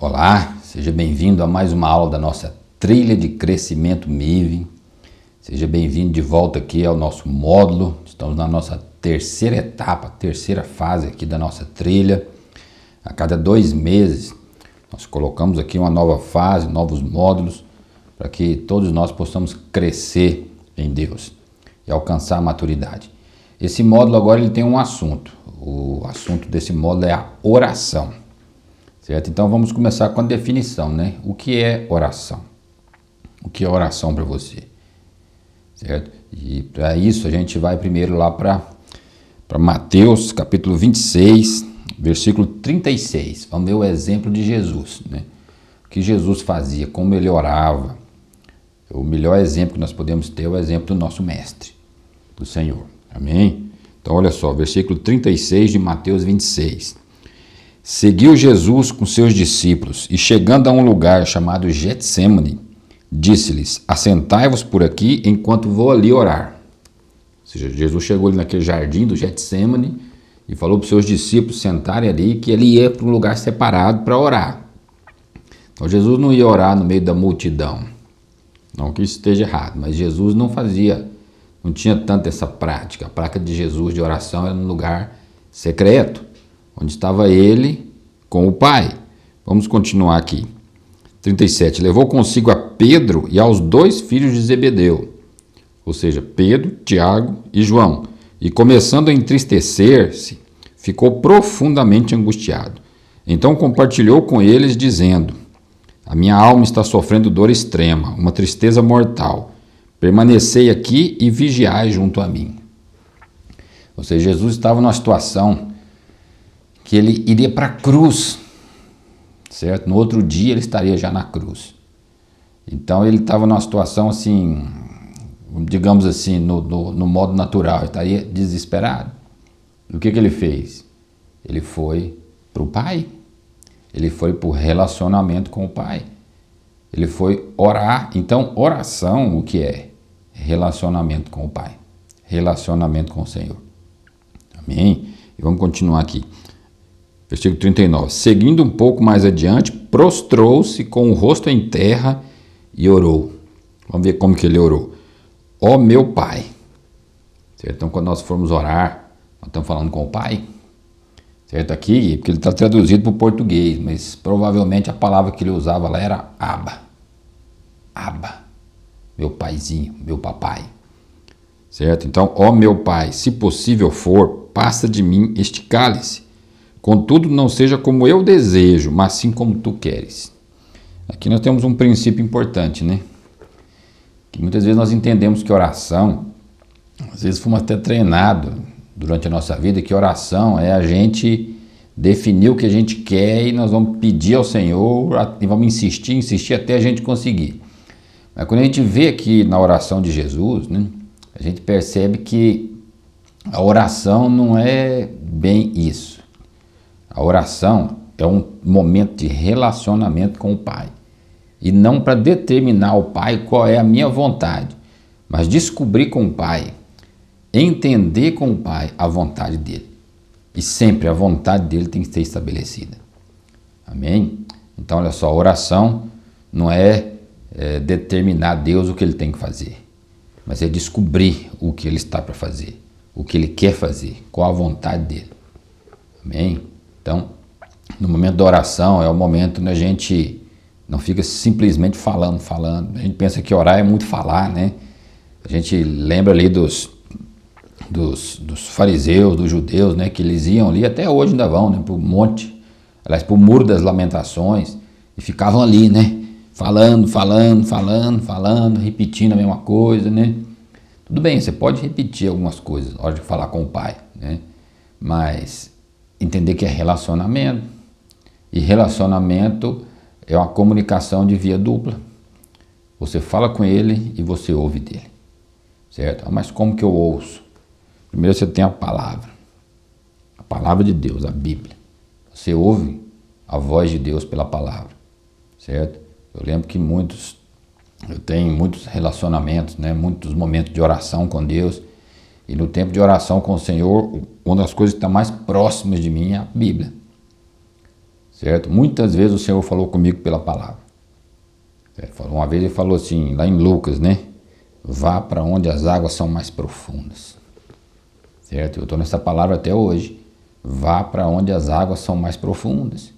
Olá, seja bem-vindo a mais uma aula da nossa trilha de crescimento MIV. Seja bem-vindo de volta aqui ao nosso módulo. Estamos na nossa terceira etapa, terceira fase aqui da nossa trilha. A cada 2 meses nós colocamos aqui uma nova fase, novos módulos, para que todos nós possamos crescer em Deus e alcançar a maturidade. Esse módulo agora ele tem um assunto. O assunto desse módulo é a oração. Certo? Então vamos começar com a definição, né? O que é oração? O que é oração para você? Certo? E para isso a gente vai primeiro lá para Mateus capítulo 26, versículo 36. Vamos ver o exemplo de Jesus, né? O que Jesus fazia, como ele orava. O melhor exemplo que nós podemos ter é o exemplo do nosso mestre, do Senhor. Amém? Então olha só, versículo 36 de Mateus 26. Seguiu Jesus com seus discípulos e, chegando a um lugar chamado Getsêmani, disse-lhes: assentai-vos por aqui enquanto vou ali orar. Ou seja, Jesus chegou ali naquele jardim do Getsêmani e falou para os seus discípulos sentarem ali, que ele ia para um lugar separado para orar. Então Jesus não ia orar no meio da multidão. Não que isso esteja errado, mas Jesus não tinha tanto essa prática. A prática de Jesus de oração era num lugar secreto, onde estava ele com o Pai. Vamos continuar aqui. 37. Levou consigo a Pedro e aos 2 filhos de Zebedeu, ou seja, Pedro, Tiago e João, e começando a entristecer-se, ficou profundamente angustiado. Então compartilhou com eles, dizendo: a minha alma está sofrendo dor extrema, uma tristeza mortal. Permanecei aqui e vigiai junto a mim. Ou seja, Jesus estava numa situação que ele iria para a cruz, certo? No outro dia ele estaria já na cruz. Então ele estava numa situação assim, digamos assim, no modo natural, ele estaria desesperado. E o que ele fez? Ele foi para o Pai, ele foi para o relacionamento com o Pai, ele foi orar. Então oração o que é? Relacionamento com o Pai, relacionamento com o Senhor. Amém? E vamos continuar aqui. Versículo 39. Seguindo um pouco mais adiante, prostrou-se com o rosto em terra e orou. Vamos ver como que ele orou. Ó meu Pai. Certo? Então, quando nós formos orar, nós estamos falando com o Pai. Certo? Aqui, porque ele está traduzido para o português, mas provavelmente a palavra que ele usava lá era Abba. Abba. Meu paizinho, meu papai. Certo? Então, ó meu Pai, se possível for, passa de mim este cálice. Contudo, não seja como eu desejo, mas sim como tu queres. Aqui nós temos um princípio importante, né? Que muitas vezes nós entendemos que oração, às vezes fomos até treinados durante a nossa vida, que oração é a gente definir o que a gente quer e nós vamos pedir ao Senhor e vamos insistir até a gente conseguir. Mas quando a gente vê aqui na oração de Jesus, né, a gente percebe que a oração não é bem isso. A oração é um momento de relacionamento com o Pai. E não para determinar ao Pai qual é a minha vontade, mas descobrir com o Pai, entender com o Pai a vontade dele. E sempre a vontade dele tem que ser estabelecida. Amém? Então, olha só, a oração não é determinar a Deus o que ele tem que fazer, mas é descobrir o que ele está para fazer, o que ele quer fazer, qual a vontade dele. Amém? Então, no momento da oração é o momento onde a gente não fica simplesmente falando. A gente pensa que orar é muito falar, né? A gente lembra ali dos fariseus, dos judeus, né? Que eles iam ali, até hoje ainda vão, né? Para o monte, aliás, para o Muro das Lamentações, e ficavam ali, né? Falando, repetindo a mesma coisa, né? Tudo bem, você pode repetir algumas coisas na hora de falar com o Pai, né? Mas entender que é relacionamento, e relacionamento é uma comunicação de via dupla. Você fala com ele e você ouve dele, certo? Mas como que eu ouço? Primeiro você tem a palavra de Deus, a Bíblia. Você ouve a voz de Deus pela palavra, certo? Eu lembro que eu tenho muitos relacionamentos, né? Muitos momentos de oração com Deus. E no tempo de oração com o Senhor, uma das coisas que está mais próximas de mim é a Bíblia. certo? Muitas vezes o Senhor falou comigo pela palavra. Certo? Uma vez ele falou assim, lá em Lucas, né? Vá para onde as águas são mais profundas. Certo? Eu estou nessa palavra até hoje. Vá para onde as águas são mais profundas.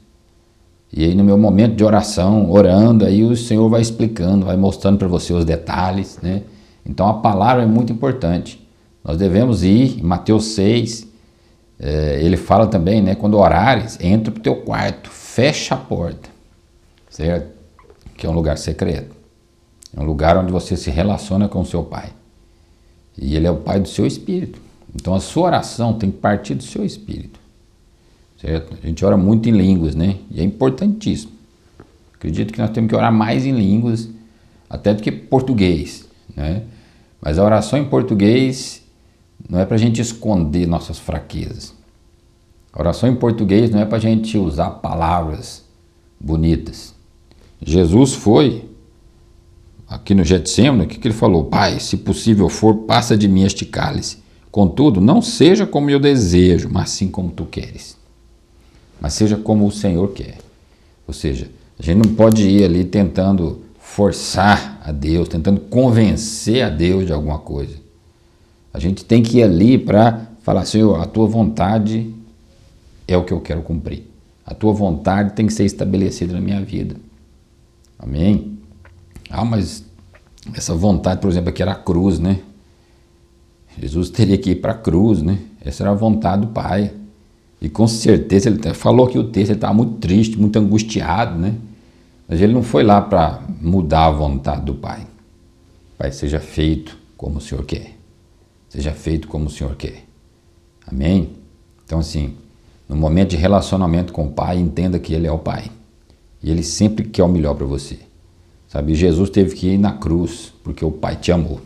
E aí no meu momento de oração, orando, aí o Senhor vai explicando, vai mostrando para você os detalhes, né? Então a palavra é muito importante. Nós devemos ir, em Mateus 6, ele fala também, né? Quando orares, entra para o teu quarto, fecha a porta, certo? Que é um lugar secreto. É um lugar onde você se relaciona com o seu Pai. E Ele é o Pai do seu espírito. Então a sua oração tem que partir do seu espírito. Certo? A gente ora muito em línguas, né? E é importantíssimo. Acredito que nós temos que orar mais em línguas, até do que português, né? Mas a oração em português não é para a gente esconder nossas fraquezas. A oração em português não é para a gente usar palavras bonitas. Jesus foi aqui no Getsemane, o que ele falou? Pai, se possível for, passa de mim este cálice. Contudo, não seja como eu desejo, mas sim como tu queres. Mas seja como o Senhor quer. Ou seja, a gente não pode ir ali tentando forçar a Deus, tentando convencer a Deus de alguma coisa. A gente tem que ir ali para falar, Senhor, a tua vontade é o que eu quero cumprir. A tua vontade tem que ser estabelecida na minha vida. Amém? Mas essa vontade, por exemplo, aqui era a cruz, né? Jesus teria que ir para a cruz, né? Essa era a vontade do Pai. E com certeza, ele falou que o texto, ele estava muito triste, muito angustiado, né? Mas ele não foi lá para mudar a vontade do Pai. Pai, seja feito como o Senhor quer. Seja feito como o Senhor quer. Amém? Então, assim, no momento de relacionamento com o Pai, entenda que Ele é o Pai. E Ele sempre quer o melhor para você. Sabe, Jesus teve que ir na cruz, porque o Pai te amou.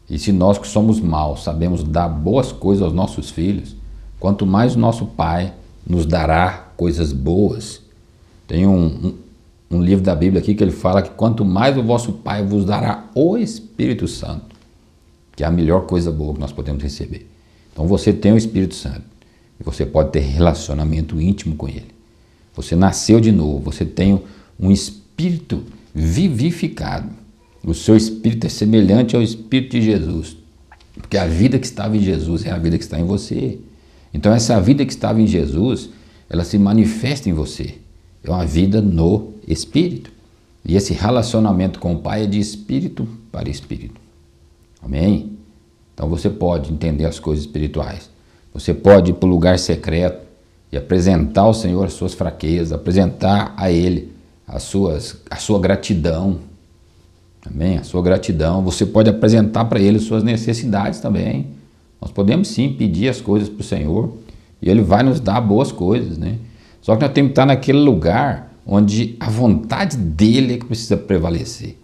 E se nós que somos maus sabemos dar boas coisas aos nossos filhos, quanto mais o nosso Pai nos dará coisas boas. Tem um livro da Bíblia aqui que ele fala que quanto mais o vosso Pai vos dará o Espírito Santo, que é a melhor coisa boa que nós podemos receber. Então você tem o Espírito Santo e você pode ter relacionamento íntimo com Ele. Você nasceu de novo, você tem um Espírito vivificado. O seu Espírito é semelhante ao Espírito de Jesus, porque a vida que estava em Jesus é a vida que está em você. Então essa vida que estava em Jesus, ela se manifesta em você. É uma vida no Espírito. E esse relacionamento com o Pai é de espírito para espírito. Amém? Então você pode entender as coisas espirituais. Você pode ir para o lugar secreto e apresentar ao Senhor as suas fraquezas, apresentar a Ele a sua gratidão. Amém? A sua gratidão. Você pode apresentar para Ele as suas necessidades também. Nós podemos sim pedir as coisas para o Senhor e Ele vai nos dar boas coisas, né? Só que nós temos que estar naquele lugar onde a vontade dEle é que precisa prevalecer.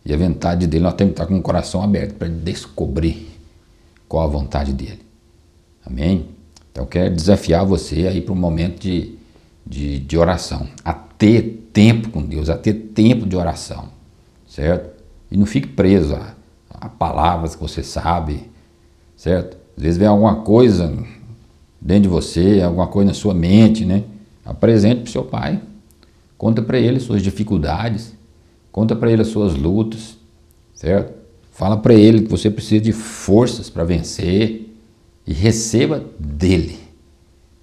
E a vontade dEle nós temos que estar com o coração aberto para descobrir qual a vontade dEle. Amém? Então eu quero desafiar você aí para um momento de oração, a ter tempo com Deus, a ter tempo de oração, certo? E não fique preso a palavras que você sabe, certo? Às vezes vem alguma coisa dentro de você, alguma coisa na sua mente, né? Apresente para o seu Pai, conta para Ele suas dificuldades, conta para Ele as suas lutas, certo? Fala para Ele que você precisa de forças para vencer e receba dEle.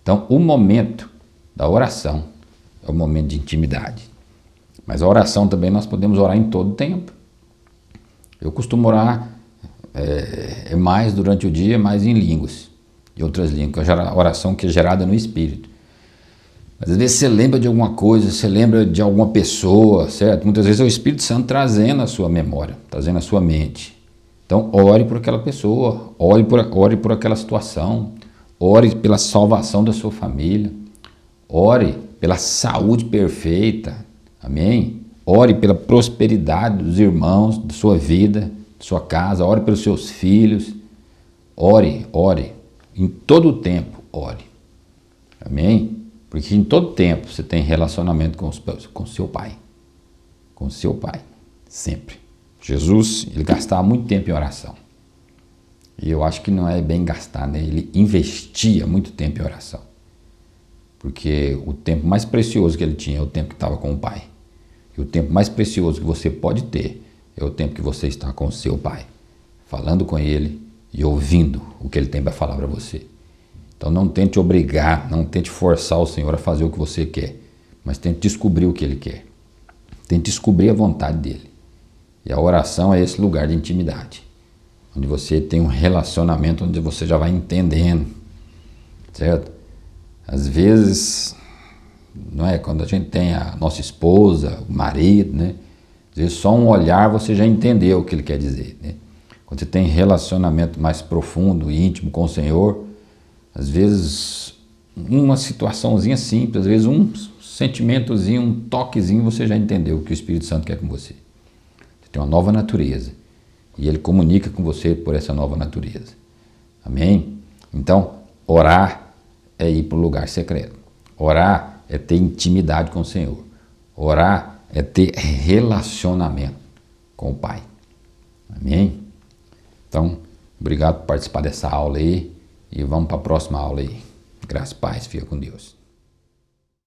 Então, o momento da oração é o momento de intimidade. Mas a oração também nós podemos orar em todo o tempo. Eu costumo orar mais durante o dia, mais em línguas e outras línguas, a oração que é gerada no Espírito. Mas às vezes você lembra de alguma coisa, você lembra de alguma pessoa, certo? Muitas vezes é o Espírito Santo trazendo a sua memória, trazendo a sua mente. Então ore por aquela pessoa, ore por aquela situação, ore pela salvação da sua família, ore pela saúde perfeita, amém? Ore pela prosperidade dos irmãos, da sua vida, da sua casa, ore pelos seus filhos, ore, em todo o tempo, ore, amém? Porque em todo tempo você tem relacionamento com o seu Pai, sempre. Jesus, ele gastava muito tempo em oração. E eu acho que não é bem gastar, né? Ele investia muito tempo em oração. Porque o tempo mais precioso que ele tinha é o tempo que estava com o Pai. E o tempo mais precioso que você pode ter é o tempo que você está com o seu Pai, falando com Ele e ouvindo o que Ele tem para falar para você. Então não tente obrigar, não tente forçar o Senhor a fazer o que você quer, mas tente descobrir o que Ele quer. Tente descobrir a vontade dEle. E a oração é esse lugar de intimidade, onde você tem um relacionamento onde você já vai entendendo, certo? Às vezes, não é? Quando a gente tem a nossa esposa, o marido, né? Às vezes só um olhar você já entendeu o que ele quer dizer, né? Quando você tem relacionamento mais profundo e íntimo com o Senhor, às vezes uma situaçãozinha simples, às vezes um sentimentozinho, um toquezinho, você já entendeu o que o Espírito Santo quer com você. Você tem uma nova natureza e Ele comunica com você por essa nova natureza. Amém? Então, orar é ir para o lugar secreto. Orar é ter intimidade com o Senhor. Orar é ter relacionamento com o Pai. Amém? Então, obrigado por participar dessa aula aí e vamos para a próxima aula aí. Graças e paz, fica com Deus.